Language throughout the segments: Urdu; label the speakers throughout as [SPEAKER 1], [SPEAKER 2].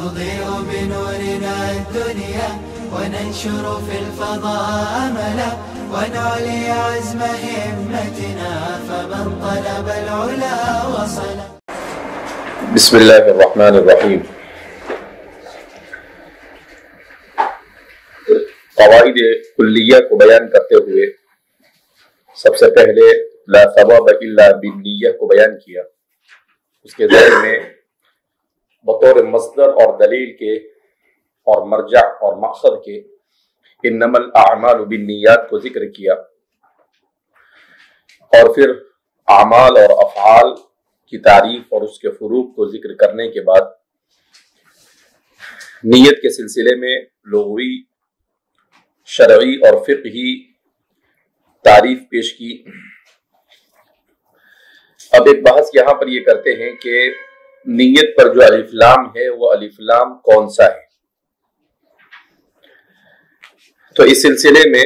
[SPEAKER 1] نضيء بنورنا الدنيا وننشر في الفضاء أملا ونعلي عزم همتنا فمن طلب العلا وصل.
[SPEAKER 2] بسم اللہ الرحمن الرحیم. قواعد کلیہ کو بیان کرتے ہوئے سب سے پہلے لا ثواب الا بالنیہ کو بیان کیا. اس کے ذیل میں بطور مصدر اور دلیل کے اور مرجع اور مقصد کے انما الاعمال بالنیات کو ذکر کیا، اور پھر اعمال اور افعال کی تعریف اور اس کے فروق کو ذکر کرنے کے بعد نیت کے سلسلے میں لغوی، شرعی اور فقہی تعریف پیش کی. اب ایک بحث یہاں پر یہ کرتے ہیں کہ نیت پر جو الف لام ہے وہ الف لام کون سا ہے. تو اس سلسلے میں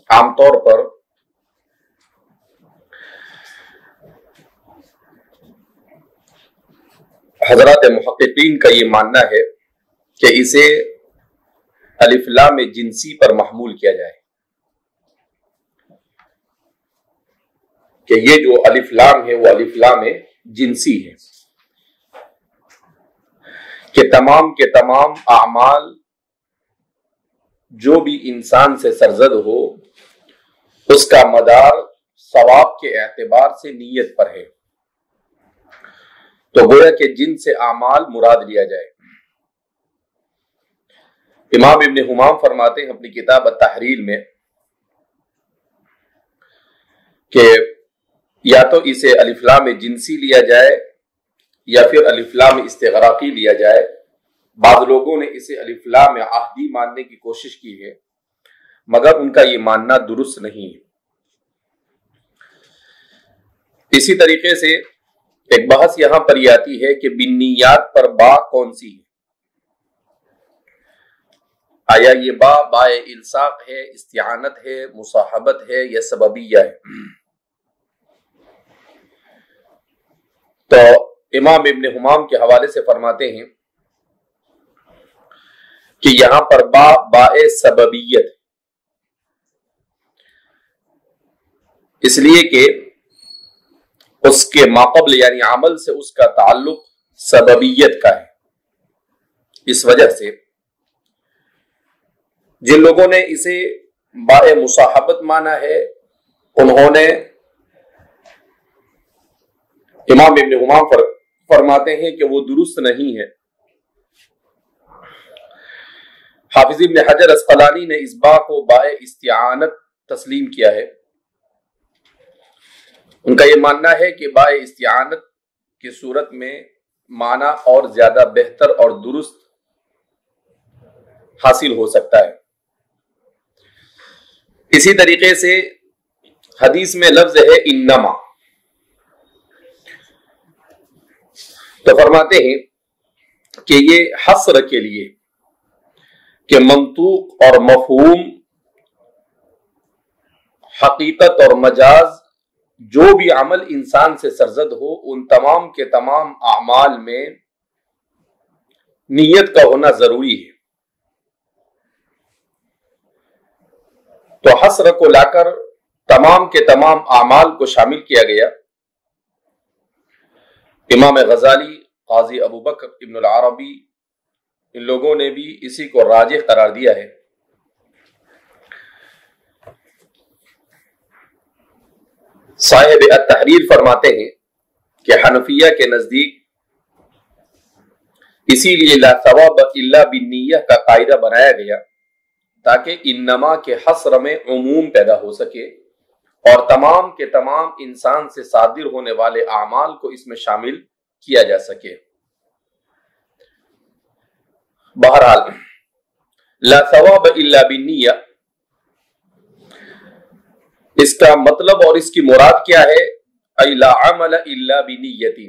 [SPEAKER 2] عام طور پر حضرات محققین کا یہ ماننا ہے کہ اسے الف لام جنسی پر محمول کیا جائے، کہ یہ جو الف لام ہے وہ الف لام جنسی ہے، کہ تمام کے تمام اعمال جو بھی انسان سے سرزد ہو اس کا مدار ثواب کے اعتبار سے نیت پر ہے. تو گویا کہ جن سے اعمال مراد لیا جائے. امام ابن حمام فرماتے ہیں اپنی کتاب التحریر میں کہ یا تو اسے الف لام جنسی لیا جائے یا پھر الف لام استغراقی لیا جائے. بعض لوگوں نے اسے الف لام عہدی ماننے کی کوشش کی ہے، مگر ان کا یہ ماننا درست نہیں ہے. اسی طریقے سے ایک بحث یہاں پر یہ آتی ہے کہ بالنیات پر با کون سی ہے. آیا یہ با الصاق ہے، استعانت ہے، مصاحبت ہے یا سببیہ ہے؟ تو امام ابن حمام کے حوالے سے فرماتے ہیں کہ یہاں پر با سببیت، اس لیے کہ اس کے ماقبل یعنی عمل سے اس کا تعلق سببیت کا ہے. اس وجہ سے جن لوگوں نے اسے با مصاحبت مانا ہے انہوں نے امام ابن حمام فرماتے ہیں کہ وہ درست نہیں ہے. حافظ ابن حجر اسقلانی نے اس با کو با استعانت تسلیم کیا ہے. ان کا یہ ماننا ہے کہ با استعانت کی صورت میں معنی اور زیادہ بہتر اور درست حاصل ہو سکتا ہے. اسی طریقے سے حدیث میں لفظ ہے انما، تو فرماتے ہیں کہ یہ حصر کے لیے کہ منطوق اور مفہوم، حقیقت اور مجاز جو بھی عمل انسان سے سرزد ہو ان تمام کے تمام اعمال میں نیت کا ہونا ضروری ہے. تو حصر کو لا کر تمام کے تمام اعمال کو شامل کیا گیا. امام غزالی، قاضی ابو بکر ابن العربی، ان لوگوں نے بھی اسی کو راجح قرار دیا ہے. صاحب التحریر فرماتے ہیں کہ حنفیہ کے نزدیک اسی لیے لا ثواب الا بالنیہ کا قاعدہ بنایا گیا تاکہ انما کے حصر میں عموم پیدا ہو سکے اور تمام کے تمام انسان سے صادر ہونے والے اعمال کو اس میں شامل کیا جا سکے. بہرحال لا ثواب الا بالنیہ، اس کا مطلب اور اس کی مراد کیا ہے؟ ای لا عمل الا بنیۃ،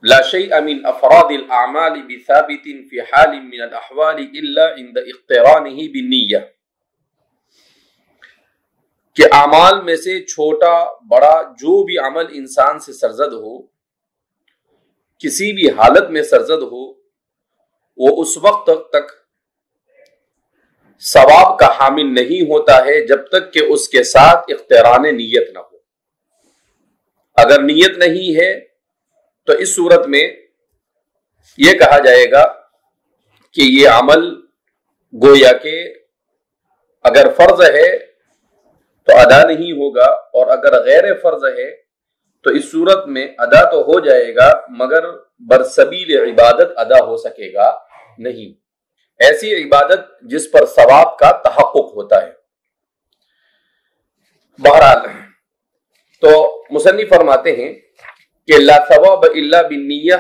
[SPEAKER 2] لا شیء من افراد الاعمال بثابت فی حال من الاحوال الا عند اقترانہ بالنیہ، کہ اعمال میں سے چھوٹا بڑا جو بھی عمل انسان سے سرزد ہو کسی بھی حالت میں سرزد ہو وہ اس وقت تک ثواب کا حامل نہیں ہوتا ہے جب تک کہ اس کے ساتھ اقتران نیت نہ ہو۔ اگر نیت نہیں ہے تو اس صورت میں یہ کہا جائے گا کہ یہ عمل گویا کہ اگر فرض ہے تو ادا نہیں ہوگا، اور اگر غیر فرض ہے تو اس صورت میں ادا تو ہو جائے گا مگر برسبیل عبادت ادا ہو سکے گا نہیں، ایسی عبادت جس پر ثواب کا تحقق ہوتا ہے۔ بہرحال تو مصنف فرماتے ہیں کہ لا ثواب الا بالنیہ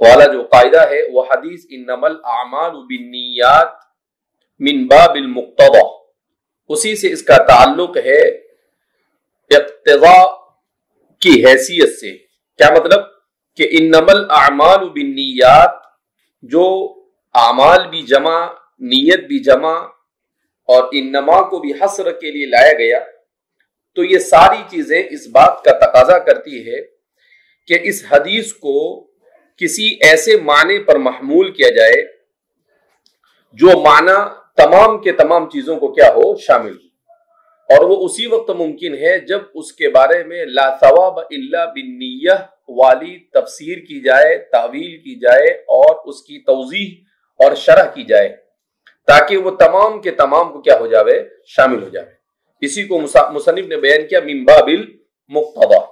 [SPEAKER 2] والا جو قاعدہ ہے وہ حدیث انما الاعمال بالنیات من باب المقتضى، اسی سے اس کا تعلق ہے اقتضاء کی حیثیت سے۔ کیا مطلب کہ انما الاعمال بالنیات، جو اعمال بھی جمع نیت بھی جمع اور انما کو بھی حصر کے لیے لایا گیا، تو یہ ساری چیزیں اس بات کا تقاضا کرتی ہے کہ اس حدیث کو کسی ایسے معنی پر محمول کیا جائے جو معنی تمام کے تمام چیزوں کو کیا ہو، شامل ہو، اور وہ اسی وقت ممکن ہے جب اس کے بارے میں لا ثواب الا بالنیہ والی تفسیر کی جائے، تعویل کی جائے اور اس کی توضیح اور شرح کی جائے تاکہ وہ تمام کے تمام کو کیا ہو جاوے، شامل ہو جاوے۔ اسی کو مصنف نے بیان کیا من باب المقتضى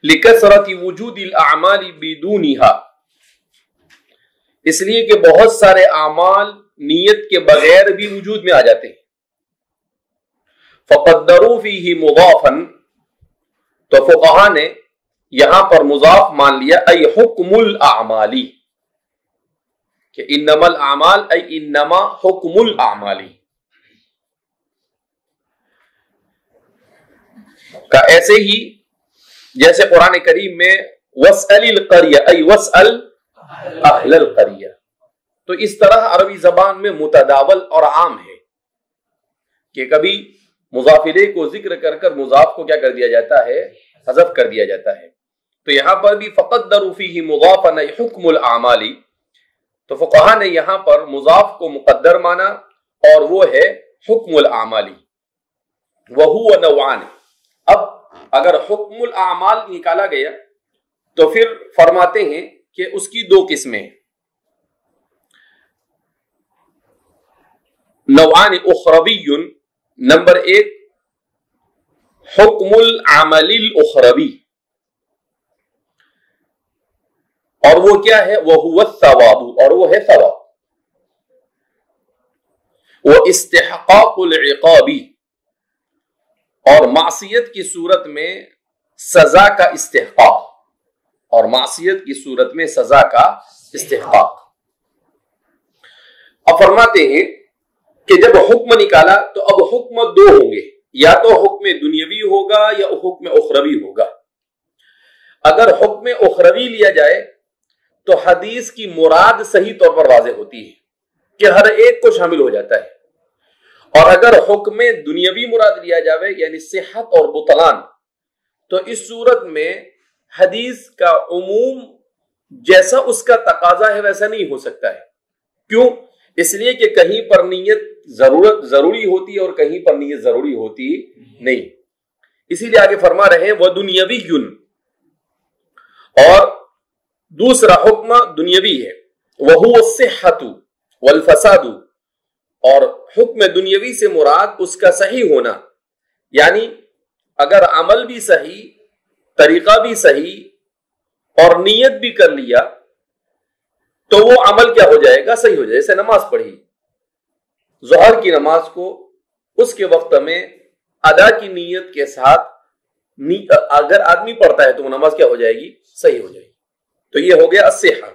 [SPEAKER 2] لکثرت وجود الاعمال بدونها، اس لیے کہ بہت سارے اعمال نیت کے بغیر بھی وجود میں آ جاتے ہیں۔ فقدروا فیہ مضافا، تو فقہا نے یہاں پر مضاف مان لیا، ای حکم الاعمالی، کہ انما الاعمال ای انما حکم الاعمالی کا، ایسے ہی جیسے قرآن کریم میں وَاسْأَلِ الْقَرْيَةَ ای وَاسْأَلْ اہل القریہ، تو اس طرح عربی زبان میں متداول اور عام ہے کہ کبھی مضاف الیہ کو ذکر کر کر مضاف کو کیا کر دیا جاتا ہے، حذف کر دیا جاتا ہے۔ تو یہاں پر بھی فقدروا فیہ مضافا ای حکم الاعمالی، تو فقہا نے یہاں پر مضاف کو مقدر مانا اور وہ ہے حکم الاعمالی۔ وَهُوَ نَوْعَانِ، اب اگر حکم الاعمال نکالا گیا تو پھر فرماتے ہیں کہ اس کی دو قسمیں، نوعان اخروی، نمبر ایک حکم العمل الاخروی، اور وہ کیا ہے، وَهُوَ الثواب، اور وہ ہے ثواب، وَاستحقاق العقاب، اور معصیت کی صورت میں سزا کا استحقاق، اور معصیت کی صورت میں سزا کا استحقاق۔ اب فرماتے ہیں کہ جب حکم نکالا تو اب حکم دو ہوں گے، یا تو حکم دنیاوی ہوگا یا حکم اخروی ہوگا۔ اگر حکم اخروی لیا جائے تو حدیث کی مراد صحیح طور پر واضح ہوتی ہے کہ ہر ایک کو شامل ہو جاتا ہے، اور اگر حکم دنیاوی مراد لیا جاوے یعنی صحت اور بطلان، تو اس صورت میں حدیث کا عموم جیسا اس کا تقاضا ہے ویسا نہیں ہو سکتا ہے۔ کیوں؟ اس لیے کہ کہیں پر نیت ضروری ہوتی ہے اور کہیں پر نیت ضروری ہوتی نہیں، اسی لیے آگے فرما رہے ہیں وَدُنْيَوِيٌّ، اور دوسرا حکم دنیاوی ہے، وَهُوَ الصِّحَّةُ وَالْفَسَادُ، اور حکم دنیاوی سے مراد اس کا صحیح ہونا، یعنی اگر عمل بھی صحیح، طریقہ بھی صحیح اور نیت بھی کر لیا تو وہ عمل کیا ہو جائے گا، صحیح ہو جائے۔ جیسے نماز پڑھی، ظہر کی نماز کو اس کے وقت میں ادا کی نیت کے ساتھ اگر آدمی پڑھتا ہے تو وہ نماز کیا ہو جائے گی، صحیح ہو جائے گی۔ تو یہ ہو گیا الصحہ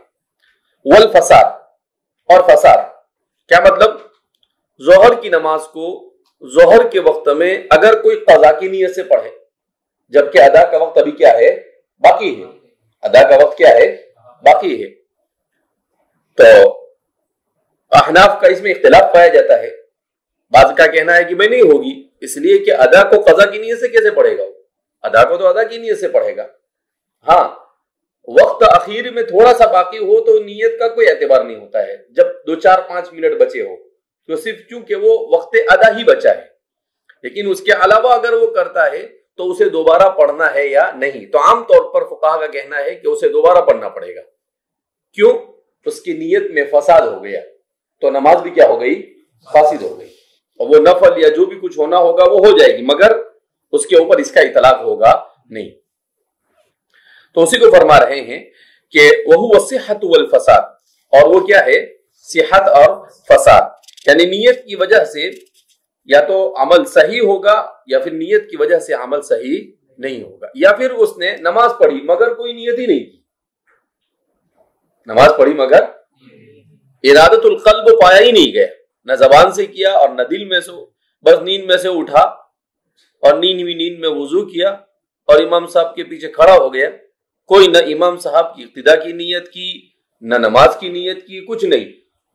[SPEAKER 2] والفساد، اور فساد کیا مطلب، ظہر کی نماز کو ظہر کے وقت میں اگر کوئی قضا کی نیت سے پڑھے جبکہ ادا کا وقت ابھی کیا ہے، باقی ہے، ادا کا وقت کیا ہے، باقی ہے، تو احناف کا اس میں اختلاف پایا جاتا ہے۔ بعض کا کہنا ہے کہ میں نہیں ہوگی، اس لیے کہ ادا کو قضا کی نیت سے کیسے پڑھے گا، ادا کو تو ادا کی نیت سے پڑھے گا، ہاں وقت اخیر میں تھوڑا سا باقی ہو تو نیت کا کوئی اعتبار نہیں ہوتا ہے. جب 2-4-5 منٹ بچے ہو تو صرف چونکہ وہ وقت ادا ہی بچا ہے، لیکن اس کے علاوہ اگر وہ کرتا ہے تو اسے دوبارہ پڑھنا ہے یا نہیں. تو عام طور پر فقہا کا کہنا ہے کہ اسے دوبارہ پڑھنا پڑے گا. کیوں؟ اس کی نیت میں فساد ہو گیا تو نماز بھی کیا ہو گئی؟ فاسد ہو گئی. اور وہ نفل یا جو بھی کچھ ہونا ہوگا وہ ہو جائے گی، مگر اس کے اوپر اس کا اطلاق ہوگا نہیں. تو اسی کو فرما رہے ہیں کہ وَهُوَ الصِّحَّةُ وَالْفَسَادُ، اور وہ کیا ہے؟ صحت اور فساد. یعنی نیت کی وجہ سے یا تو عمل صحیح ہوگا یا پھر نیت کی وجہ سے عمل صحیح نہیں ہوگا، یا پھر اس نے نماز پڑھی مگر کوئی نیت ہی نہیں کی. نماز پڑھی مگر ارادت القلب پایا ہی نہیں گیا، نہ زبان سے کیا اور نہ دل میں سے، بس نیند میں سے اٹھا اور نیند میں وضو کیا اور امام صاحب کے پیچھے کھڑا ہو گیا. کوئی نہ امام صاحب کی اقتدا کی نیت کی، نہ نماز کی نیت کی، کچھ نہیں.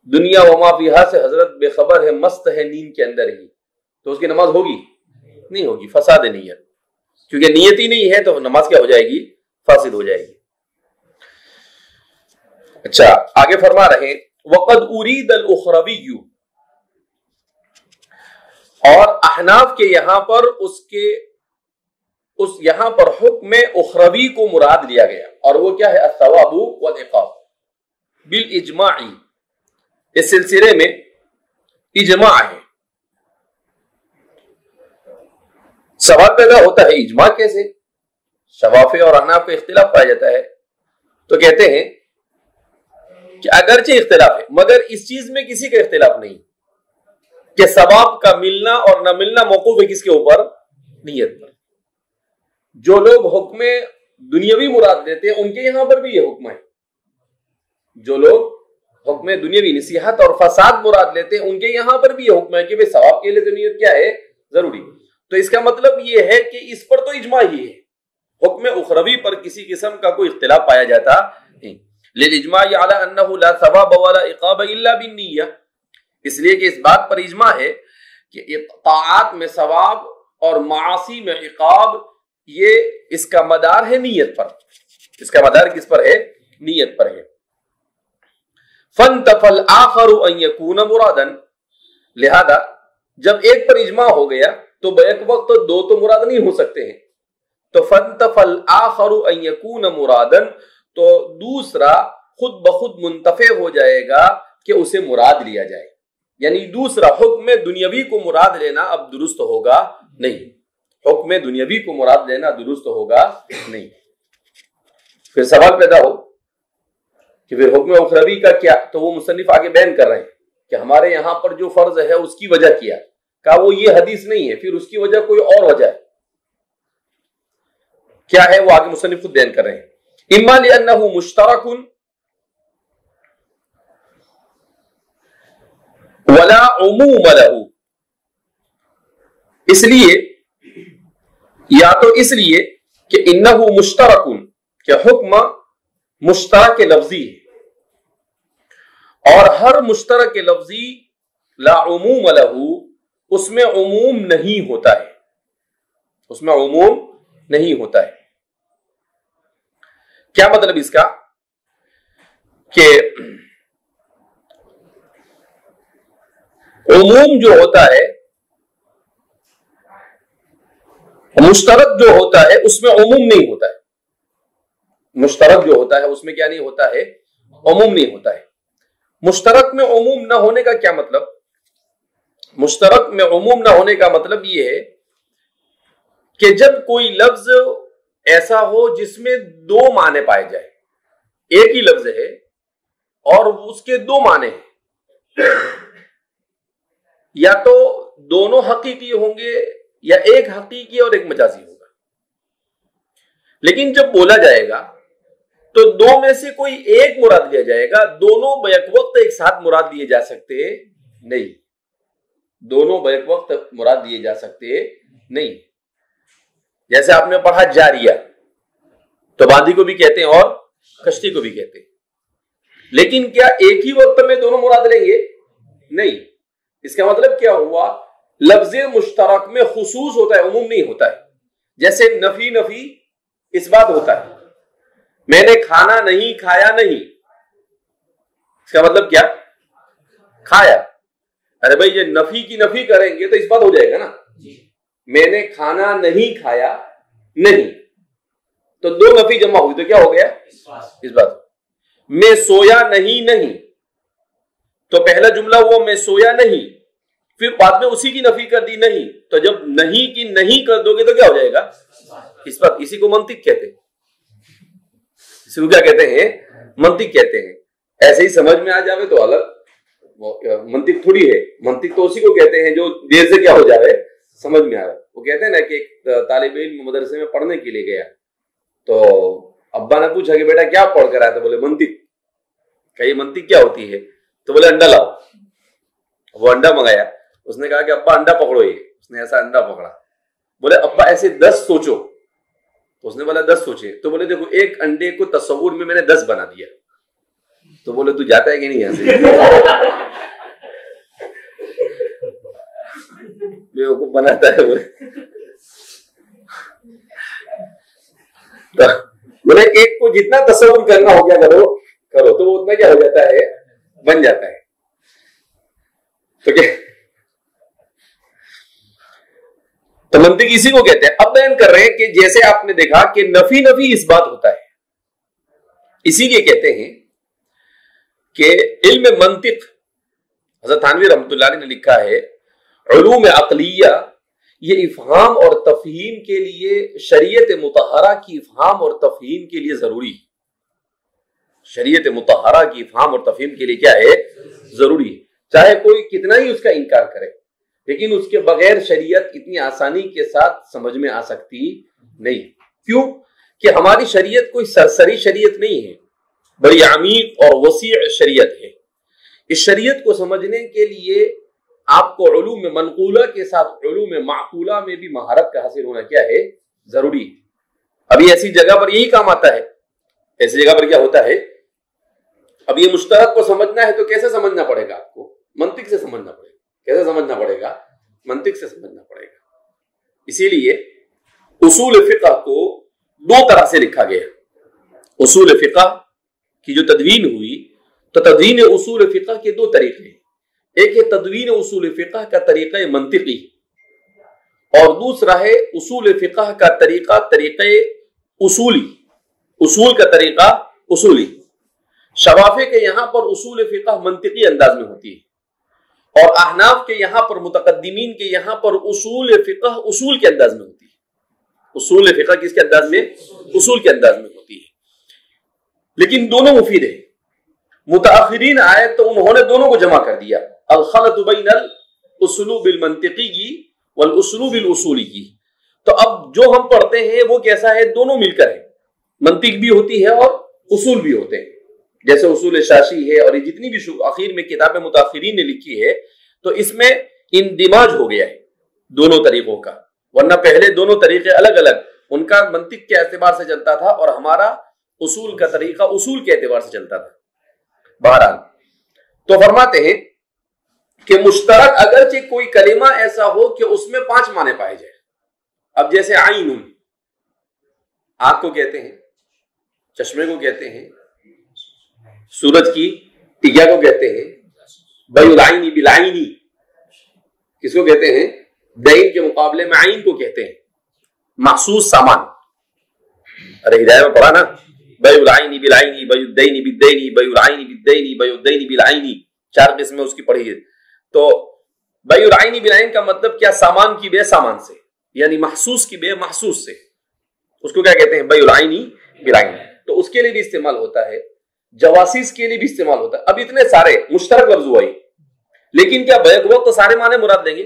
[SPEAKER 2] دنیا وما فیہا سے حضرت بے خبر ہے، مست ہے نیند کے اندر ہی، تو اس کی نماز ہوگی؟ نہیں ہوگی. فساد نیت، کیونکہ نیت ہی نہیں ہے تو نماز کیا ہو جائے گی؟ فاسد ہو جائے گی. اچھا آگے فرما رہے وقد اريد الاخروی، اور احناف کے یہاں پر یہاں پر حکم اخروی کو مراد لیا گیا، اور وہ کیا ہے؟ الثواب والعقاب بالاجماع. اس سلسلے میں اجماع ہے. سوال پیدا ہوتا ہے اجماع کیسے؟ شوافی اور احناف کا اختلاف پایا جاتا ہے. تو کہتے ہیں کہ اگرچہ اختلاف ہے مگر اس چیز میں کسی کا اختلاف نہیں کہ ثواب کا ملنا اور نہ ملنا موقوف ہے کس کے اوپر؟ نیت پر. جو لوگ حکم دنیاوی مراد دیتے ہیں ان کے یہاں پر بھی یہ حکم ہے. جو لوگ حکم دنیاوی نصیحت اور فساد مراد لیتے ہیں ان کے یہاں پر بھی یہ حکم ہے کہ بھئی ثواب کے لیے تو نیت کیا ہے؟ ضروری. تو اس کا مطلب یہ ہے کہ اس پر تو اجماع ہی ہے، حکم اخروی پر کسی قسم کا کوئی اختلاف پایا جاتا نہیں. للاجماع علی انہ لا ثواب ولا عقاب الا بالنیہ، اس لیے کہ اس بات پر اجماع ہے کہ طاعات میں ثواب اور معاصی میں عقاب، یہ اس کا مدار ہے نیت پر. اس کا مدار کس پر ہے؟ نیت پر ہے. فانتفى الآخر ان يكون مرادا، لہذا جب ایک پر اجماع ہو گیا تو بیک وقت دو تو مراد نہیں ہو سکتے ہیں. تو فانتفى الآخر ان يكون مرادا، تو دوسرا خود بخود منتفع ہو جائے گا کہ اسے مراد لیا جائے. یعنی دوسرا حکم دنیاوی کو مراد لینا اب درست ہوگا نہیں. حکم دنیاوی کو مراد لینا درست ہوگا نہیں. پھر سوال پیدا ہو کہ پھر حکم اخروی کا کیا؟ تو وہ مصنف آگے بیان کر رہے ہیں کہ ہمارے یہاں پر جو فرض ہے اس کی وجہ کیا؟ کہا وہ یہ حدیث نہیں ہے، پھر اس کی وجہ کوئی اور وجہ ہے. کیا ہے وہ آگے مصنف خود بیان کر رہے ہیں. اما لانہ مشترک ولا عموم له، اس لیے یا تو اس لیے کہ انہ مشترک، کہ حکم مشترک لفظی ہے اور ہر مشترک لفظی لا عموم له، اس میں عموم نہیں ہوتا ہے. اس میں عموم نہیں ہوتا ہے. کیا مطلب اس کا؟ کہ عموم جو ہوتا ہے، مشترک جو ہوتا ہے اس میں عموم نہیں ہوتا ہے. مشترک جو ہوتا ہے اس میں کیا نہیں ہوتا ہے؟ عموم نہیں ہوتا ہے. مشترک میں عموم نہ ہونے کا کیا مطلب؟ مشترک میں عموم نہ ہونے کا مطلب یہ ہے کہ جب کوئی لفظ ایسا ہو جس میں دو معنی پائے جائے، ایک ہی لفظ ہے اور اس کے دو معنی ہیں، یا تو دونوں حقیقی ہوں گے یا ایک حقیقی اور ایک مجازی ہوگا. لیکن جب بولا جائے گا تو دو میں سے کوئی ایک مراد لیا جائے گا. دونوں بیک وقت ایک ساتھ مراد لیے جا سکتے نہیں. دونوں بیک وقت مراد لیے جا سکتے نہیں. جیسے آپ نے پڑھا جاریہ، تو باندھی کو بھی کہتے ہیں اور کشتی کو بھی کہتے ہیں. لیکن کیا ایک ہی وقت میں دونوں مراد لیں گے؟ نہیں. اس کا مطلب کیا ہوا؟ لفظ مشترک میں خصوص ہوتا ہے، عموم نہیں ہوتا ہے. جیسے نفی نفی اس بات ہوتا ہے، میں نے کھانا نہیں کھایا نہیں، اس کا مطلب کیا؟ کھایا. ارے بھائی یہ نفی کی نفی کریں گے تو اس بات ہو جائے گا نا. میں نے کھانا نہیں کھایا نہیں، تو دو نفی جمع ہوئی تو کیا ہو گیا؟ اس بات. میں سویا نہیں نہیں، تو پہلا جملہ ہوا میں سویا نہیں، پھر بعد میں اسی کی نفی کر دی نہیں، تو جب نہیں کی نہیں کر دو گے تو کیا ہو جائے گا؟ اس بات. اسی کو منطق کہتے ہیں. اسی کو کیا کہتے ہیں؟ منطق کہتے ہیں. ایسے ہی سمجھ میں آ جاوے تو الگ منطق تھوڑی ہے. منطق تو اسی کو کہتے ہیں جو دیر سے کیا ہو جاوے سمجھ میں آئے. وہ کہتے ہیں نا کہ ایک طالب علم مدرسے میں پڑھنے کے لیے گیا تو ابا نے پوچھا کہ بیٹا کیا پڑھ کر آیا؟ تو بولے منطق. کہ یہ منطق کیا ہوتی ہے؟ تو بولے انڈا لاؤ. وہ انڈا منگایا. اس نے کہا کہ ابا انڈا پکڑو. یہ اس نے ایسا انڈا پکڑا. بولے ابا ایسے 10 سوچو. تو اس نے بولا 10 سوچے. تو بولے دیکھو ایک انڈے کو تصور میں نے 10 بنا دیا. تو بولے تو جاتا ہے کہ نہیں یہاں سے؟ کو بناتا ہے. بولے ایک کو جتنا تصور کرنا ہو گیا کرو تو وہ اتنا کیا ہو جاتا ہے؟ بن جاتا ہے. تو کیا تو منطق اسی کو کہتے ہیں. اب بیان کر رہے ہیں کہ جیسے آپ نے دیکھا کہ نفی نفی اس بات ہوتا ہے، اسی لیے کہتے ہیں کہ علم منطق، حضرت تھانوی رحمۃ اللہ علیہ نے لکھا ہے علوم عقلیہ یہ افہام اور تفہیم کے لیے شریعت مطہرہ کی افہام اور تفہیم کے لیے ضروری ہے. شریعت مطہرہ کی افہام اور تفہیم کے لیے کیا ہے؟ ضروری ہے. چاہے کوئی کتنا ہی اس کا انکار کرے، لیکن اس کے بغیر شریعت اتنی آسانی کے ساتھ سمجھ میں آ سکتی نہیں. کیوں کہ ہماری شریعت کوئی سرسری شریعت نہیں ہے، بڑی عمیق اور وسیع شریعت ہے. اس شریعت کو سمجھنے کے لیے آپ کو علوم منقولہ کے ساتھ علوم معقولہ میں بھی مہارت کا حاصل ہونا کیا ہے؟ ضروری ہے. ابھی ایسی جگہ پر یہی کام آتا ہے. ایسی جگہ پر کیا ہوتا ہے؟ اب یہ مشترک کو سمجھنا ہے تو کیسے سمجھنا پڑے گا؟ آپ کو منطق سے سمجھنا پڑے گا. کیسے سمجھنا پڑے گا؟ منطق سے سمجھنا پڑے گا. اسی لیے اصول فقہ کو 2 طرح سے لکھا گیا. اصول فقہ کی جو تدوین ہوئی تو تدوین اصول فقہ کے 2 طریقے ہیں. ایک ہے تدوین اصول فقہ کا طریقہ منطقی، اور دوسرا ہے اصول فقہ کا طریقہ اصولی. اصول کا طریقہ اصولی. شوافع کے یہاں پر اصول فقہ منطقی انداز میں ہوتی ہے، اور احناف کے یہاں پر متقدمین کے یہاں پر اصول فقہ اصول کے انداز میں ہوتی ہے. اصول فقہ کس کے انداز میں؟ اصول کے انداز میں ہوتی ہے. لیکن دونوں مفید ہیں. متاخرین آئے تو انہوں نے دونوں کو جمع کر دیا، الخلط بین الاسلوب المنطقی والاسلوب الاصولی. تو اب جو ہم پڑھتے ہیں وہ کیسا ہے؟ دونوں مل کر ہے. منطق بھی ہوتی ہے اور اصول بھی ہوتے ہیں. جیسے اصول شاشی ہے اور یہ جتنی بھی اخیر میں کتابیں متاخرین نے لکھی ہے تو اس میں اندماج ہو گیا ہے دونوں طریقوں کا. ورنہ پہلے دونوں طریقے الگ الگ، ان کا منطق کے اعتبار سے چلتا تھا اور ہمارا اصول کا طریقہ اصول کے اعتبار سے چلتا تھا. بہرحال تو فرماتے ہیں کہ مشترک اگرچہ کوئی کلمہ ایسا ہو کہ اس میں 5 معنی پائے جائے. اب جیسے عین، آنکھ کو کہتے ہیں، چشمے کو کہتے ہیں، سورج کی ٹکیا کو کہتے ہیں، بیع العین بالعین کس کو کہتے ہیں؟ دین کے مقابلے میں عین کو کہتے ہیں، مخصوص سامان. ارے ہدایت میں پڑھا نا، بیع العین بالعین، بیع الدین بالدین، بیع العین بالدین، بیع الدین بالعین، 4 قسمیں اس کی پڑھی ہے. تو بیع العین بالعین کا مطلب کیا؟ سامان کی بے سامان سے، یعنی محسوس کی بے محسوس سے. اس کو کیا کہتے ہیں؟ بیع العین بالعین. تو اس کے لیے بھی استعمال ہوتا ہے، جواسیس کے لیے بھی استعمال ہوتا ہے. اب اتنے سارے مشترک لفظ ہوئے، لیکن کیا بیک وقت سارے معنی مراد لیں گے؟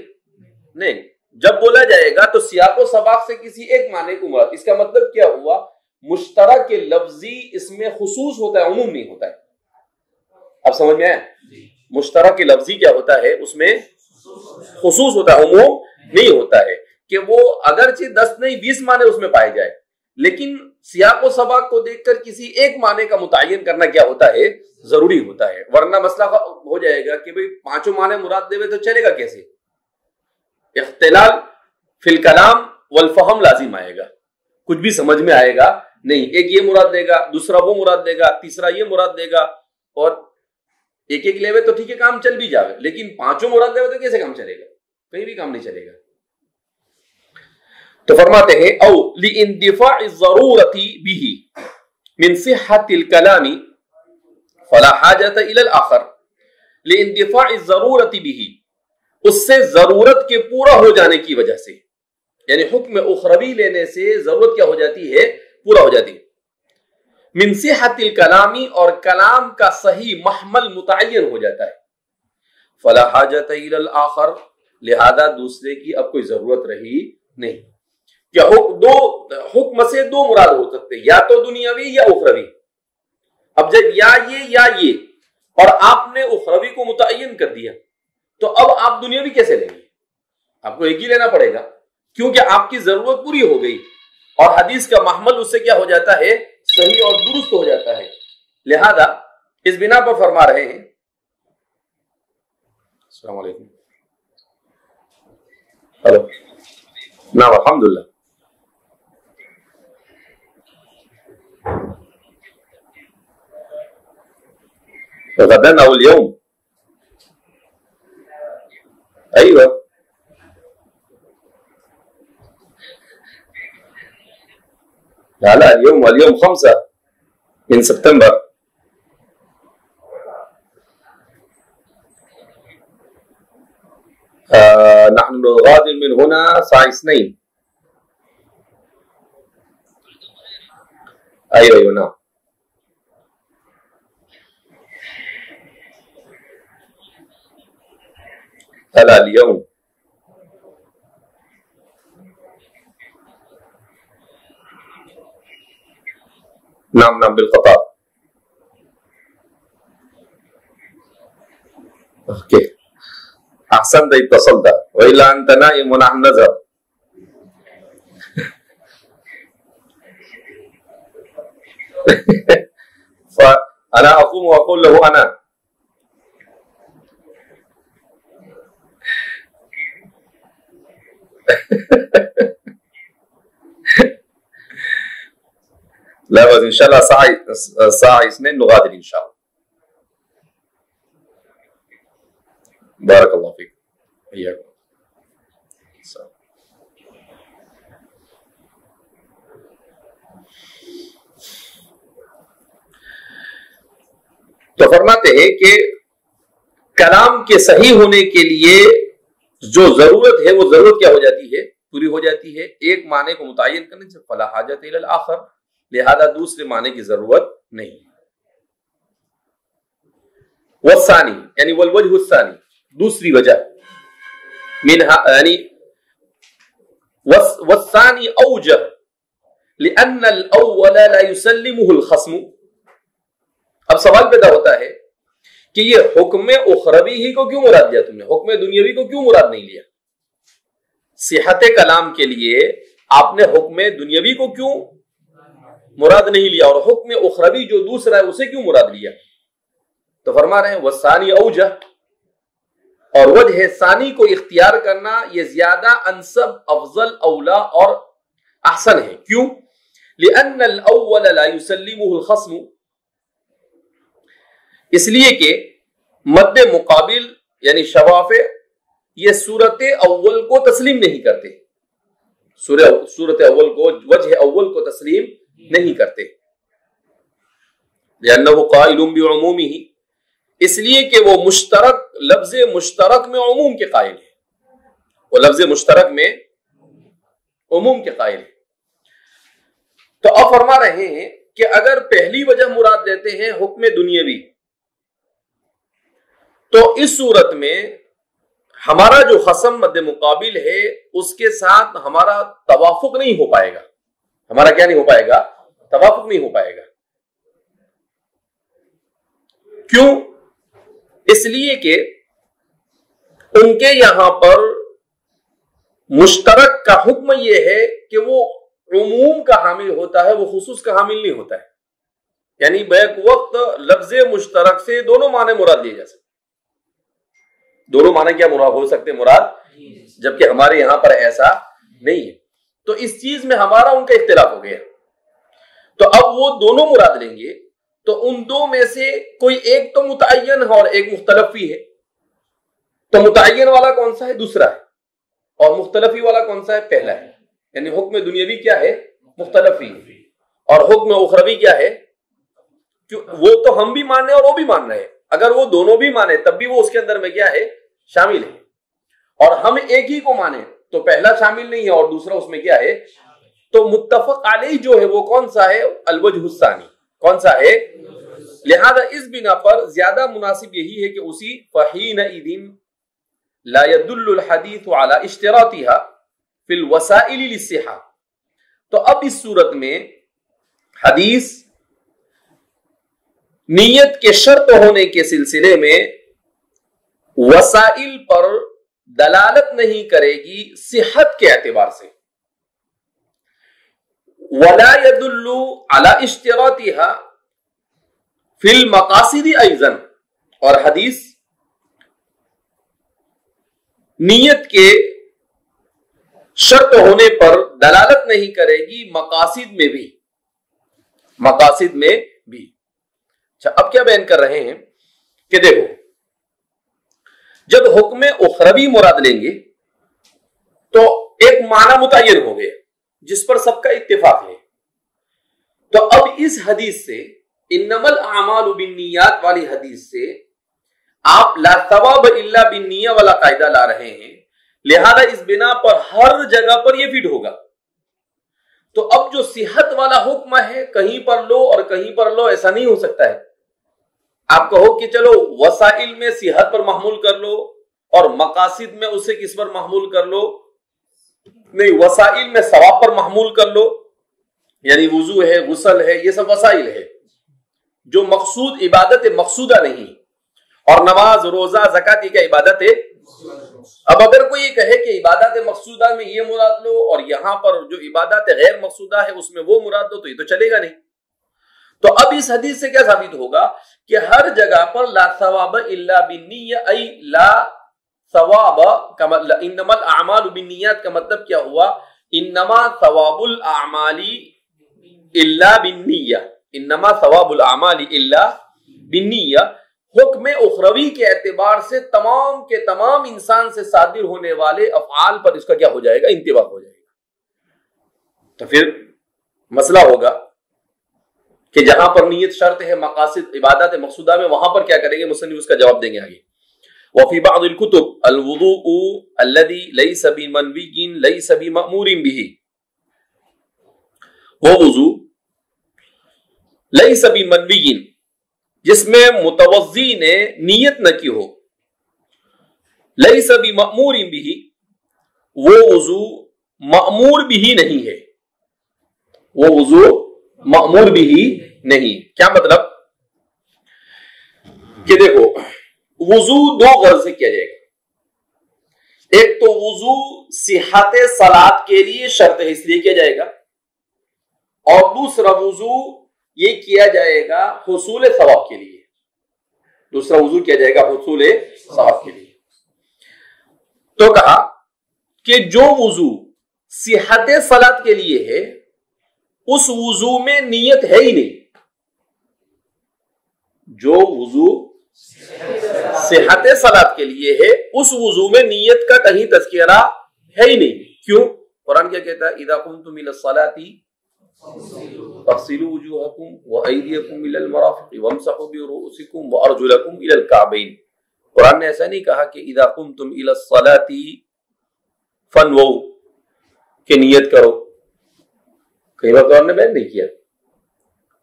[SPEAKER 2] نہیں. جب بولا جائے گا تو سیاق و سباق سے کسی ایک معنی کو مراد. اس کا مطلب کیا ہوا؟ مشترک کے لفظی اس میں خصوص ہوتا ہے، عموم نہیں ہوتا ہے. اب سمجھ میں آیا؟ مشترک کے لفظی کیا ہوتا ہے؟ اس میں خصوص ہوتا ہے، عموم نہیں ہوتا ہے. کہ وہ اگرچہ 10 نہیں 20 معنی اس میں پائے جائے، لیکن سیاق و سباق کو دیکھ کر کسی ایک معنی کا متعین کرنا کیا ہوتا ہے؟ ضروری ہوتا ہے. ورنہ مسئلہ ہو جائے گا کہ بھئی 5 معنی مراد دے تو چلے گا کیسے؟ اختلال فی الکلام والفہم لازم آئے گا. کچھ بھی سمجھ میں آئے گا نہیں، ایک یہ مراد دے گا، دوسرا وہ مراد دے گا، تیسرا یہ مراد دے گا، اور ایک ایک لیوے تو ٹھیک ہے کام چل بھی جاوے، لیکن پانچوں مراد دے تو کیسے کام چلے گا؟ کہیں بھی کام نہیں چلے گا۔ تو فرماتے ہیں او لاندفاع الضرورت به من صحة الكلام فلا حاجت الى الاخر، لاندفاع الضرورت به، اس سے ضرورت کے پورا ہو جانے کی وجہ سے، یعنی حکم اخروی لینے سے ضرورت کیا ہو جاتی ہے؟ پورا ہو جاتی ہے۔ من صحة الكلام، اور کلام کا صحیح محمل متعین ہو جاتا ہے۔ فلا حاجت الى الاخر، لہذا دوسرے کی اب کوئی ضرورت رہی نہیں۔ کیا دو حکم سے دو مراد ہو سکتے، یا تو دنیاوی یا اخروی۔ اب جب یا یہ اور آپ نے اخروی کو متعین کر دیا تو اب آپ دنیاوی کیسے لیں گے؟ آپ کو ایک ہی لینا پڑے گا، کیونکہ آپ کی ضرورت پوری ہو گئی اور حدیث کا محمل اس سے کیا ہو جاتا ہے؟ صحیح اور درست ہو جاتا ہے۔ لہذا اس بنا پر فرما رہے ہیں، السلام علیکم، ہلو، نعم الحمدللہ، غدا او اليوم، ايوه لا اليوم 5 من سبتمبر، نحن نغادر من هنا الساعة 2. ايوه نعم، لا اليوم، نعم بالقطار، اوكي، احسنت اتصلت، والا انت نائم ونحن نذهب. فانا اقوم واقول له انا، لا بس ان شاء الله الساعة 2 نغادر ان شاء الله. بارك الله فيك، إياكم. تو فرماتے ہیں کہ کلام کے صحیح ہونے کے لیے جو ضرورت ہے وہ ضرورت کیا ہو جاتی ہے؟ پوری ہو جاتی ہے۔ ایک معنی کو متعین کرنے سے فلا حاجت الی الاخر، لہذا دوسرے معنی کی ضرورت نہیں۔ والثانی یعنی والوجہ الثانی، دوسری وجہ، منها یعنی والثانی اوجہ لأن الاول لا يسلمه الخصم۔ اب سوال پیدا ہوتا ہے کہ یہ حکم اخروی ہی کو کیوں مراد لیا تم نے، حکم دنیاوی کو کیوں مراد نہیں لیا؟ صحت کلام کے لیے آپ نے حکم دنیاوی کو کیوں مراد نہیں لیا، اور حکم اخروی جو دوسرا ہے اسے کیوں مراد لیا؟ تو فرما رہے ہیں والثانی اوجہ، اور وجہ ثانی کو اختیار کرنا یہ زیادہ انسب، افضل، اولا اور احسن ہے۔ کیوں؟ لأن الاول لا يسلمه الخصم، اس لیے کہ مد مقابل یعنی شفاف یہ صورت اول کو تسلیم نہیں کرتے، صورت اول کو، وجہ اول کو تسلیم نہیں کرتے۔ لأنه قائل بعمومه، اس لیے کہ وہ مشترک، لفظ مشترک میں عموم کے قائل ہے، وہ لفظ مشترک میں عموم کے قائل ہے۔ تو اب فرما رہے ہیں کہ اگر پہلی وجہ مراد دیتے ہیں حکم دنیاوی، تو اس صورت میں ہمارا جو خصم مد مقابل ہے اس کے ساتھ ہمارا توافق نہیں ہو پائے گا۔ ہمارا کیا نہیں ہو پائے گا؟ توافق نہیں ہو پائے گا۔ کیوں؟ اس لیے کہ ان کے یہاں پر مشترک کا حکم یہ ہے کہ وہ عموم کا حامل ہوتا ہے، وہ خصوص کا حامل نہیں ہوتا ہے۔ یعنی بیک وقت لفظ مشترک سے دونوں معنی مراد لیے جا سکتے، دونوں معنی کیا مراد ہو سکتے مراد، جبکہ ہمارے یہاں پر ایسا نہیں ہے۔ تو اس چیز میں ہمارا ان کا اختلاف ہو گیا۔
[SPEAKER 3] تو اب وہ دونوں مراد لیں گے تو ان دو میں سے کوئی ایک تو متعین ہے اور ایک مختلفی ہے. تو متعین والا کون سا ہے؟ دوسرا ہے. اور مختلفی والا کون سا ہے؟ پہلا ہے. یعنی حکم دنیاوی کیا ہے؟ مختلفی. اور حکم اخروی کیا ہے؟ وہ تو ہم بھی مان رہے ہیں اور وہ بھی مان رہے ہیں. اگر وہ دونوں بھی مانے تب بھی وہ اس کے اندر میں کیا ہے؟ شامل ہے. اور ہم ایک ہی کو مانے تو پہلا شامل نہیں ہے اور دوسرا اس میں کیا ہے؟ تو متفق علیہ جو ہے وہ کون سا ہے؟ الوجہ الثانی. کون سا ہے؟ لہذا اس بنا پر زیادہ مناسب یہی ہے کہ اسی فحینئذ لا يدل الحدیث على اشتراطها فی الوسائل للصحہ. تو اب اس صورت میں حدیث نیت کے شرط ہونے کے سلسلے میں وسائل پر دلالت نہیں کرے گی صحت کے اعتبار سے. ولا يدل على اشتراطها فی المقاصد ایضا. اور حدیث نیت کے شرط ہونے پر دلالت نہیں کرے گی مقاصد میں بھی. مقاصد میں بھی. اچھا اب کیا بیان کر رہے ہیں کہ دیکھو جب حکم اخروی مراد لیں گے تو ایک معنی متعین ہو گیا جس پر سب کا اتفاق ہے. تو اب اس حدیث سے انما الاعمال بالنیات والی حدیث سے آپ لا ثواب الا بالنیہ والا قاعدہ لا رہے ہیں. لہذا اس بنا پر ہر جگہ پر یہ فٹ ہوگا. تو اب جو صحت والا حکم ہے کہیں پر لو اور کہیں پر لو ایسا نہیں ہو سکتا ہے. آپ کہو کہ چلو وسائل میں صحت پر محمول کر لو اور مقاصد میں اسے کس پر محمول کر لو؟ نہیں، وسائل میں ثواب پر محمول کر لو. یعنی وضو ہے، غسل ہے، یہ سب وسائل ہے جو مقصود عبادت مقصودہ نہیں. اور نماز، روزہ، زکات یہ کیا عبادت ہے؟ اب اگر کوئی یہ کہے کہ عبادت مقصودہ میں یہ مراد لو اور یہاں پر جو عبادت غیر مقصودہ ہے اس میں وہ مراد لو تو یہ تو چلے گا نہیں. تو اب اس حدیث سے کیا ثابت ہوگا کہ ہر جگہ پر لا ثواب الا بالنیہ، ای لا ثواب انما الاعمال بالنیات کا مطلب کیا ہوا؟ انما ثواب الاعمال الا بالنیہ. انما ثواب الاعمال الا بالنیہ. حکم اخروی کے اعتبار سے تمام کے تمام انسان سے صادر ہونے والے افعال پر اس کا کیا ہو جائے گا؟ انطباق ہو جائے گا. تو پھر مسئلہ ہوگا کہ جہاں پر نیت شرط ہے مقاصد عبادات مقصودہ میں وہاں پر کیا کریں گے؟ مصنف اس کا جواب دیں گے آگے. وفي بعض الكتب الوضوء الذي ليس بمنوي ليس بمأمور به. وہ وضو ليس بمنوي جس میں متوضی نے نیت نہ کی ہو، ليس بمأمور به وہ وضو مأمور بھی نہیں ہے. وہ وضو مأمور بھی نہیں. کیا مطلب؟ کہ دیکھو وضو دو غرض سے کیا جائے گا. ایک تو وضو صحت صلاۃ کے لیے شرط ہے اس لیے کیا جائے گا، اور دوسرا وضو یہ کیا جائے گا حصول ثواب کے لیے. دوسرا وضو کیا جائے گا حصول ثواب کے لیے. تو کہا کہ جو وضو صحت صلاۃ کے لیے ہے اس وضو میں نیت ہے ہی نہیں. جو وضو صحت صلاۃ کے لیے ہے اس وضو میں نیت کا کہیں تذکرہ ہے ہی نہیں. کیوں؟ قرآن کیا کہتا ہے؟ اذا قمتم الى الصلاة فاغسلوا وجوهكم وايديكم الى المرافق وامسحوا برؤوسكم وارجلكم الى الكعبين. قرآن نے ایسا نہیں کہا کہ اذا قمتم الى الصلاة فانووا کہ نیت کرو. کئی بار قرآن نے بیان نہیں کیا.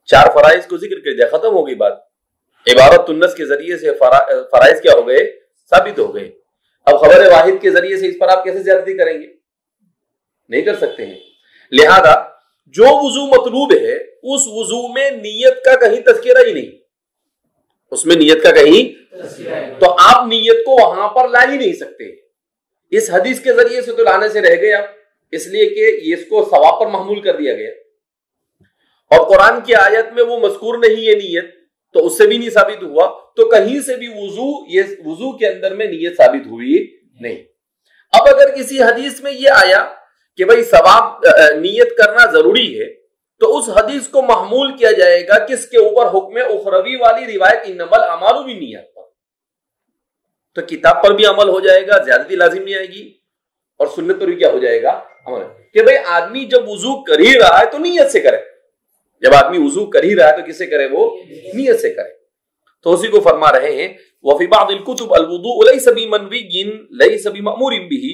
[SPEAKER 3] چار فرائض کو ذکر کر دیا، ختم ہو گئی بات. عبارت النص کے ذریعے سے فرائض کیا ہو گئے؟ ثابت ہو گئے. اب خبر واحد کے ذریعے سے اس پر آپ کیسے زیادتی کریں گے؟ نہیں کر سکتے ہیں. لہذا جو وضو مطلوب ہے اس وضو میں نیت کا کہیں تذکرہ ہی نہیں. اس میں نیت کا کہیں، تو آپ نیت کو وہاں پر لا ہی نہیں سکتے. اس حدیث کے ذریعے سے تو لانے سے رہ گئے آپ، اس لیے کہ اس کو ثواب پر محمول کر دیا گیا. اور قرآن کی آیت میں وہ مذکور نہیں ہے نیت، تو اس سے بھی نہیں ثابت ہوا. تو کہیں سے بھی وضو کے اندر میں نیت ثابت ہوئی نہیں. اب اگر کسی حدیث میں یہ آیا کہ بھائی ثواب نیت کرنا ضروری ہے تو اس حدیث کو محمول کیا جائے گا کس کے اوپر؟ حکم اخروی والی روایت انما الاعمال بالنیات پر. تو کتاب پر بھی عمل ہو جائے گا، زیادتی لازم نہیں آئے گی، اور سنت پر بھی کیا ہو جائے گا؟ عمل. کہ بھئی آدمی جب وضو کر ہی رہا ہے تو نیت سے کرے. جب آدمی وضو کر ہی رہا ہے تو کس سے کرے؟ وہ نیت سے کرے. تو اسی کو فرما رہے ہیں وفی بعض الکتب الوضوء لیس بمنوی لیس بمأمور به،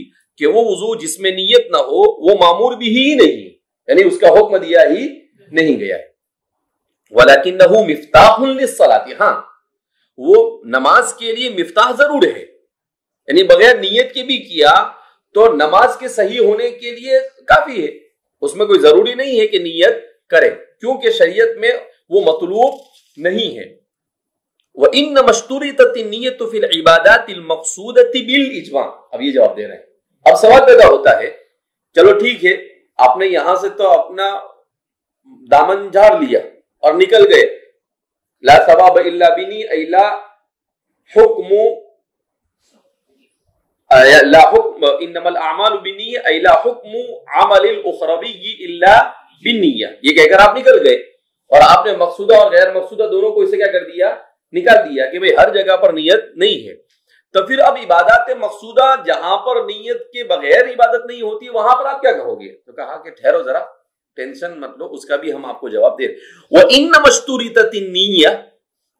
[SPEAKER 3] کہ وہ وضو جس میں نیت نہ ہو وہ مامور بھی ہی نہیں، یعنی اس کا حکم دیا ہی نہیں گیا ہے. ولیکنہ مفتاح للصلاۃ، ہاں وہ نماز کے لیے مفتاح ضرور ہے، یعنی بغیر نیت کے بھی کیا تو نماز کے صحیح ہونے کے لیے کافی ہے، اس میں کوئی ضروری نہیں ہے کہ نیت کرے، کیونکہ شریعت میں وہ مطلوب نہیں ہے. وَإِنَّمَا اشْتُرِطَتِ النِّيَّةُ فِي الْعِبَادَاتِ الْمَقْصُودَةِ بِالْإِجْمَاعِ. اب یہ جواب دے رہے ہیں. اب سوال پیدا ہوتا ہے، چلو ٹھیک ہے آپ نے یہاں سے تو اپنا دامن جھاڑ لیا اور نکل گئے، لا ثواب الا بنی ای لا حکم لا حکم انما الاعمال بالنیہ ای لا حکم عمل الاخروی الا بالنیہ. یہ کہہ کر آپ نکل گئے اور آپ نے مقصودہ اور غیر مقصودہ دونوں کو اسے کیا کر دیا؟ نکال دیا کہ بھئی ہر جگہ پر نیت نہیں ہے. تو پھر اب عبادات مقصودہ جہاں پر نیت کے بغیر عبادت نہیں ہوتی وہاں پر آپ کیا کہو گے؟ تو کہا کہ ٹھہرو ذرا، ٹینشن مت لو، اس کا بھی ہم آپ کو جواب دے رہے. وَإِنَّمَا اشْتُرِطَتِ النِّيَّةُ،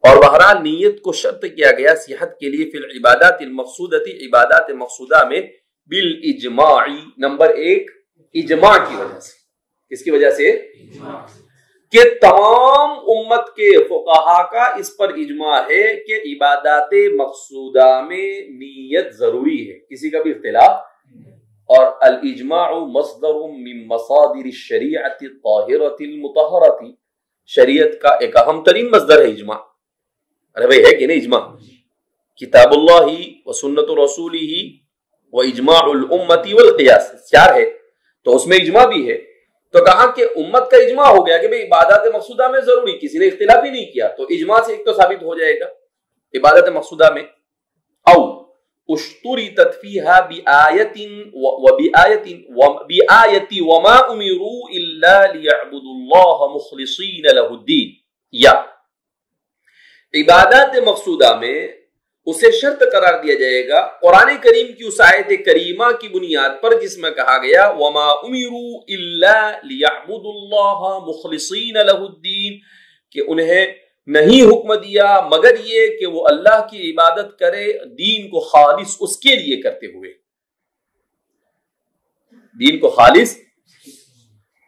[SPEAKER 3] اور بہرحال نیت کو شرط کیا گیا صحت کے لیے، فی العبادات المقصودۃ، عبادات مقصودہ میں، بالاجماع، نمبر 1 اجماع کی وجہ سے. کس کی وجہ سے؟ کہ تمام امت کے فقہا کا اس پر اجماع ہے کہ عبادات مقصودہ میں نیت ضروری ہے، کسی کا بھی اختلاف. اور الاجماع مصدر من مصادر الشریعت الطاہرۃ المطہرۃ، شریعت کا ایک اہم ترین مصدر ہے اجماع. ارے بھائی ہے کہ نہیں اجماع؟ کتاب اللہ و سنت رسولہ و اجماع الامت والقیاس، 4 ہے تو اس میں اجماع بھی ہے. تو کہا کہ امت کا اجماع ہو گیا کہ بھئی عبادات مقصودہ میں ضروری، کسی نے اختلاف ہی نہیں کیا، تو اجماع سے ایک تو ثابت ہو جائے گا عبادت مقصودہ میں. او اشترطت فیہا بآیت وما امروا الا لیعبدوا اللہ مخلصین لہ الدین، یا عبادات مقصودہ میں اسے شرط قرار دیا جائے گا قرآن کریم کی اس آیت کریمہ کی بنیاد پر جس میں کہا گیا وما امروا الا لیعبدوا اللہ مخلصین لہ الدین، کہ انہیں نہیں حکم دیا مگر یہ کہ وہ اللہ کی عبادت کرے دین کو خالص اس کے لیے کرتے ہوئے. دین کو خالص،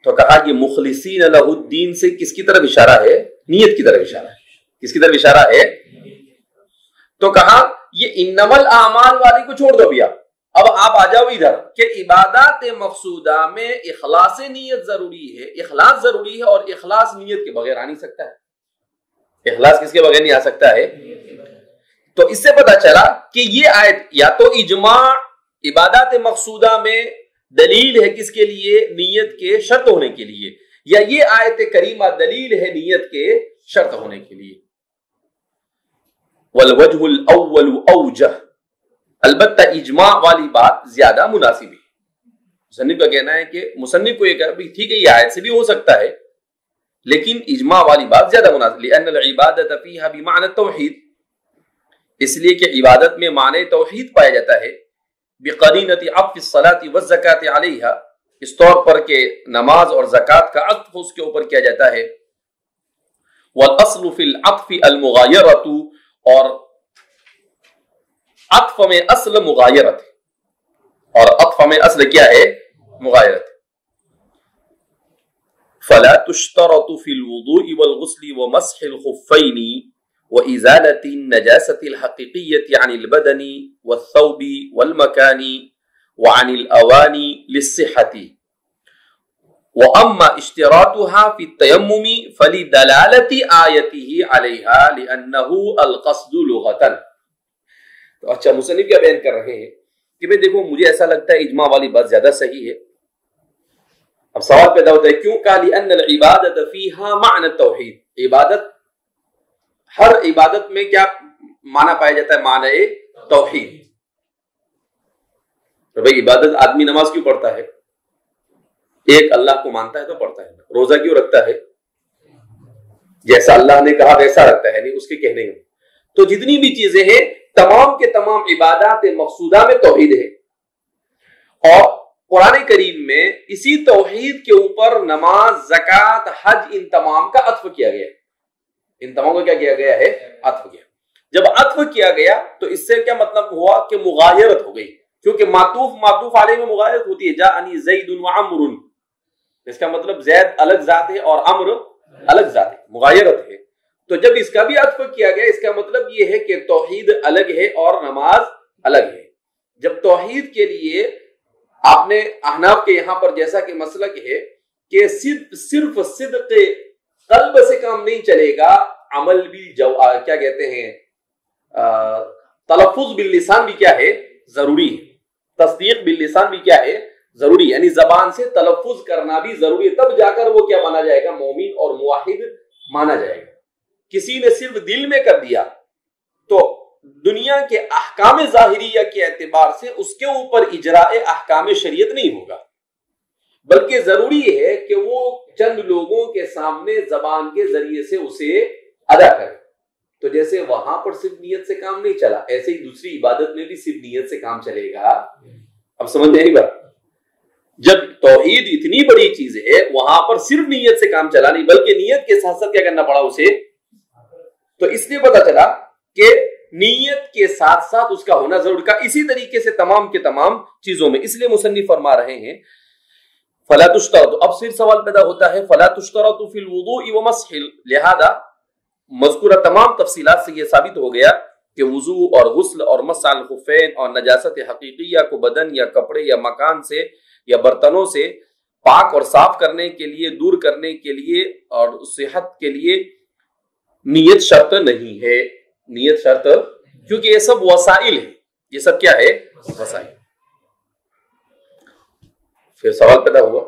[SPEAKER 3] تو کہا کہ مخلصین لہ الدین سے کس کی طرف اشارہ ہے؟ نیت کی طرف اشارہ ہے. کس کی طرف اشارہ ہے؟ تو کہا یہ انما الاعمال والی کو چھوڑ دو بھیا، اب آپ آ جاؤ ادھر کہ عبادات مقصودہ میں اخلاص نیت ضروری ہے، اخلاص ضروری ہے، اور اخلاص نیت کے بغیر آ نہیں سکتا ہے. اخلاص کس کے بغیر نہیں آ سکتا ہے؟ تو اس سے پتا چلا کہ یہ آیت یا تو اجماع عبادات مقصودہ میں دلیل ہے کس کے لیے؟ نیت کے شرط ہونے کے لیے، یا یہ آیت کریمہ دلیل ہے نیت کے شرط ہونے کے لیے. والوجہ الاول اوجہ، البتہ اجماع والی بات زیادہ مناسب ہے. مصنف کا کہنا ہے کہ مصنف کو یہ کہا بھی ٹھیک ہے یہ آیت سے بھی ہو سکتا ہے لیکن اجماع والی بات زیادہ مناسب، لأن العبادۃ فیہا بمعنی التوحید، اس لیے کہ عبادت میں معنی توحید پایا جاتا ہے. بقرینۃ عطف الصلاۃ والزکاۃ علیہا، اس طور پر کہ نماز اور زکوٰۃ کا عطف اس کے اوپر کیا جاتا ہے. والاصل فی العطف المغایرۃ، اور عطف میں اصل مغایرت ہے، اور عطف میں اصل کیا ہے؟ مغایرت. فلا تشترط في الوضوء والغسل ومسح الخفين وإزالة النجاسة الحقيقية عن البدن والثوب والمكان وعن الأواني للصحة. وأما اشتراطها في التيمم فلدلالة آيته عليها لأنه القصد لغة. تو اچھا مصنف کیا بیان کر رہے ہیں کہ بھئی دیکھو مجھے ایسا لگتا ہے اجماع والی بات زیادہ صحیح ہے. اب سوال پیدا ہوتا ہے کیوں؟ کہا لأن العبادت فیہا معنی التوحید، عبادت ہر عبادت میں کیا معنی پایا جاتا ہے؟ معنی توحید. تو بھئی عبادت آدمی نماز کیوں پڑھتا ہے؟ ایک اللہ کو مانتا ہے تو پڑھتا ہے. روزہ کیوں رکھتا ہے؟ جیسا اللہ نے کہا ویسا رکھتا ہے, نہیں اس کے کہنے میں. تو جتنی بھی چیزیں ہیں تمام کے تمام عبادات مقصودہ میں توحید ہے. اور قرآن کریم میں اسی توحید کے اوپر نماز، زکوٰۃ، حج ان تمام کا عطف کیا گیا ہے. ان تمام کو کیا کیا گیا ہے؟ عطف کیا. جب عطف کیا گیا تو اس سے کیا مطلب ہوا کہ مغایرت ہو گئی، کیونکہ معطوف علیہ میں مغایرت ہوتی ہے. جاءنی زید وعمر، اس کا مطلب زید الگ ذات ہے اور عمر الگ ذات ہے، مغایرت ہے. تو جب اس کا بھی عطف کیا گیا اس کا مطلب یہ ہے کہ توحید الگ ہے اور نماز الگ ہے. جب توحید کے لیے آپ نے احناف کے یہاں پر جیسا کہ مسلک ہے کہ صرف صدق قلب سے کام نہیں چلے گا، عمل بھی کیا کہتے ہیں تلفظ باللسان بھی کیا ہے ضروری ہے، تصدیق باللسان بھی کیا ہے ضروری، یعنی زبان سے تلفظ کرنا بھی ضروری ہے. تب جا کر وہ کیا مانا جائے گا؟ مومن اور موحد مانا جائے گا. کسی نے صرف دل میں کر دیا تو دنیا کے احکام ظاہریہ کے اعتبار سے اس کے اوپر اجراء احکام شریعت نہیں ہوگا، بلکہ ضروری ہے کہ وہ چند لوگوں کے سامنے زبان کے ذریعے سے اسے ادا کرے. تو جیسے وہاں پر صرف نیت سے کام نہیں چلا، ایسے ہی دوسری عبادت میں بھی صرف نیت سے کام چلے گا. اب سمجھ میں آئی بات؟ جب توحید اتنی بڑی چیز ہے وہاں پر صرف نیت سے کام چلا نہیں بلکہ نیت کے ساتھ ساتھ کیا کرنا پڑا اسے. تو اس لیے پتا چلا کہ نیت کے ساتھ ساتھ اس کا ہونا ضرور کا. اسی طریقے سے تمام کے تمام چیزوں میں، اس لیے مصنف فرما رہے ہیں فلا تشترط. اب صرف سوال پیدا ہوتا ہے فلا تشترط فی الوضوء ومسح، لہذا مذکورہ تمام تفصیلات سے یہ ثابت ہو گیا کہ وضو اور غسل اور مسح الخفین اور نجاست حقیقیہ کو بدن یا کپڑے یا مکان سے یا برتنوں سے پاک اور صاف کرنے کے لیے، دور کرنے کے لیے اور صحت کے لیے نیت شرط نہیں ہے. نیت شرط کیونکہ یہ سب وسائل ہے، یہ سب کیا ہے؟ وسائل. پھر سوال پیدا ہوا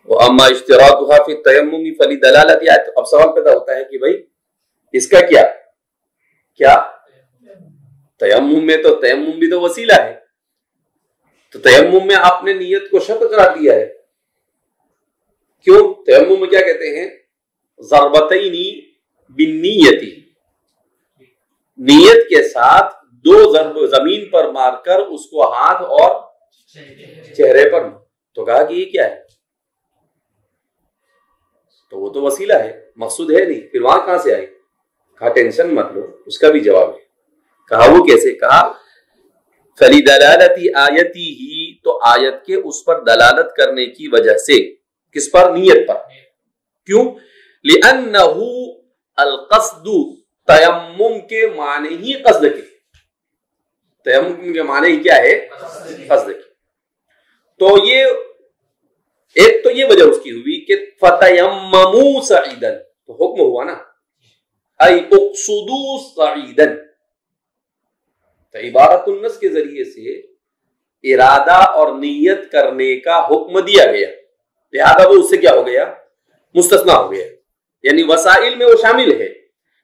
[SPEAKER 3] وَأَمَّا اشْتِرَاطُهَا فِي التَّيَمُّمِ فَلِدَلَالَةِ آیَةٍ. اب سوال پیدا ہوتا ہے کہ بھائی اس کا کیا تیمم میں تو تیمم بھی تو وسیلہ ہے، تو تیمم میں آپ نے نیت کو شرط قرار دیا ہے. کیوں؟ تیمم میں کیا کہتے ہیں؟ ضربتینی بالنیتی، نیت کے ساتھ دو ضرب زمین پر مار کر اس کو ہاتھ اور چہرے پر. تو کہا کہ یہ کیا ہے؟ تو وہ تو وسیلہ ہے، مقصود ہے نہیں. پھر وہاں کہاں سے آئی؟ کہا ٹینشن مت لو، اس کا بھی جواب ہے. کہا وہ کیسے؟ کہا فَلِدَلَالَةِ آیَتِهِ، تو آیت کے اس پر دلالت کرنے کی وجہ سے. کس پر؟ نیت پر. کیوں؟ لِأَنَّهُ الْقَصْدُ، تیمم کے معنی ہی قصد کے. تیمم کے معنی ہی کیا ہے؟ قصد کے. تو یہ ایک تو یہ وجہ اس کی ہوئی کہ فَتَيَمَّمُوا سَعِيدًا، تو حکم ہوا نا اَيْ اُقْصُدُوا سَعِيدًا. تو عبارت النص کے ذریعے سے ارادہ اور نیت کرنے کا حکم دیا گیا، لہذا وہ اس سے کیا ہو گیا؟ مستثنا ہو گیا. یعنی وسائل میں وہ شامل ہے،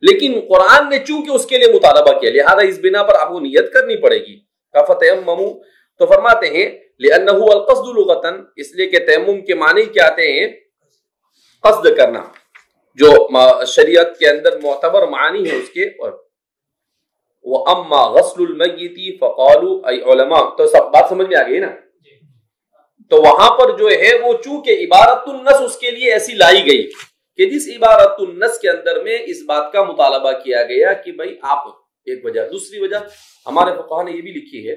[SPEAKER 3] لیکن قرآن نے چونکہ اس کے لیے مطالبہ کیا لہذا اس بنا پر آپ کو نیت کرنی پڑے گی. فَتَيَمَّمُوا، تو فرماتے ہیں لِأَنَّهُ الْقَصْدُ لُغَةً، اس لیے کہ تیمم کے معنی کیا آتے ہیں؟ قصد کرنا، جو شریعت کے اندر معتبر معنی ہے اس کے. وَأَمَّا غَسْلُ الْمَيِّتِ فَقَالُوا، اے علماء، تو سب بات سمجھ میں آ گئی نا. تو وہاں پر جو ہے وہ چونکہ عبارت النص اس کے لیے ایسی لائی گئی کہ جس عبارت النص کے اندر میں اس بات کا مطالبہ کیا گیا کہ بھائی آپ، ایک وجہ. دوسری وجہ ہمارے فقہا نے یہ بھی لکھی ہے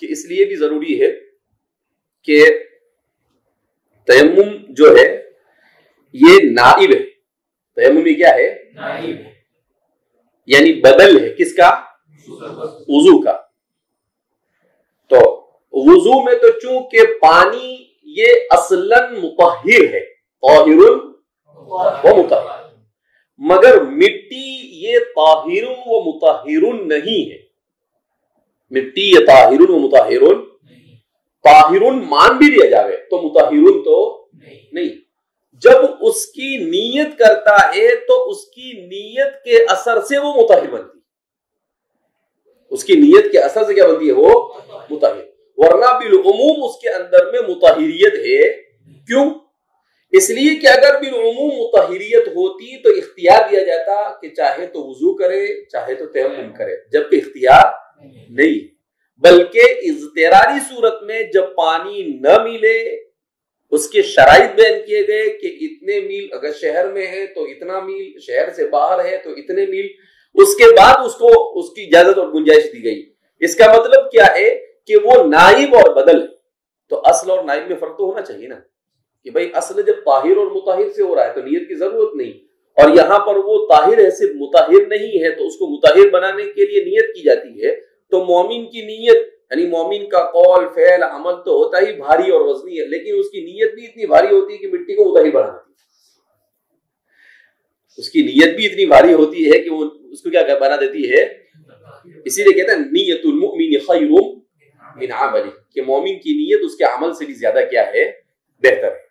[SPEAKER 3] کہ اس لیے بھی ضروری ہے کہ تیمم جو ہے یہ نائب ہے. تیمم یہ کیا ہے؟ نائب ہے، یعنی بدل ہے کس کا؟ وضو کا. تو وضو میں تو چونکہ پانی یہ اصلاً مطہر ہے، طاہر و مطہر، مگر مٹی یہ طاہر و مطہر نہیں ہے. مٹی یہ طاہر و مطہر، طاہر مان بھی لیا جاوے تو مطہر تو نہیں. جب اس کی نیت کرتا ہے تو اس کی نیت کے اثر سے وہ مطہر بنتی ہے. اس کی نیت کے اثر سے کیا بنتی ہے؟ وہ مطہر. ورنہ بالعموم اس کے اندر میں مطہریت ہے. کیوں؟ اس لیے کہ اگر بالعموم مطہریت ہوتی تو اختیار دیا جاتا کہ چاہے تو وضو کرے چاہے تو تیمم کرے، جبکہ اختیار نہیں، بلکہ اضطراری صورت میں جب پانی نہ ملے اس کے شرائط بیان کیے گئے کہ اتنے میل، اگر شہر میں ہے تو اتنا میل، شہر سے باہر ہے تو اتنے میل، اس کے بعد اس کو اس کی اجازت اور گنجائش دی گئی. اس کا مطلب کیا ہے کہ وہ نائب اور بدل، تو اصل اور نائب میں فرق تو ہونا چاہیے نا، کہ بھائی اصل جب طاہر اور مطہر سے ہو رہا ہے تو نیت کی ضرورت نہیں، اور یہاں پر وہ طاہر ہے صرف مطہر نہیں ہے تو اس کو مطہر بنانے کے لیے نیت کی جاتی ہے. تو مومن کی نیت یعنی مومن کا قول فعل عمل تو ہوتا ہی بھاری اور وزنی ہے، لیکن اس کی نیت بھی اتنی بھاری ہوتی ہے کہ مٹی کو مطہر بناتی ہے. اس کی نیت بھی اتنی بھاری ہوتی ہے کہ وہ اس کو کیا بنا دیتی ہے. اسی لیے کہتے ہیں نیت المؤمن خیر من عملہ، کہ مومن کی نیت اس کے عمل سے بھی زیادہ کیا ہے، بہتر ہے.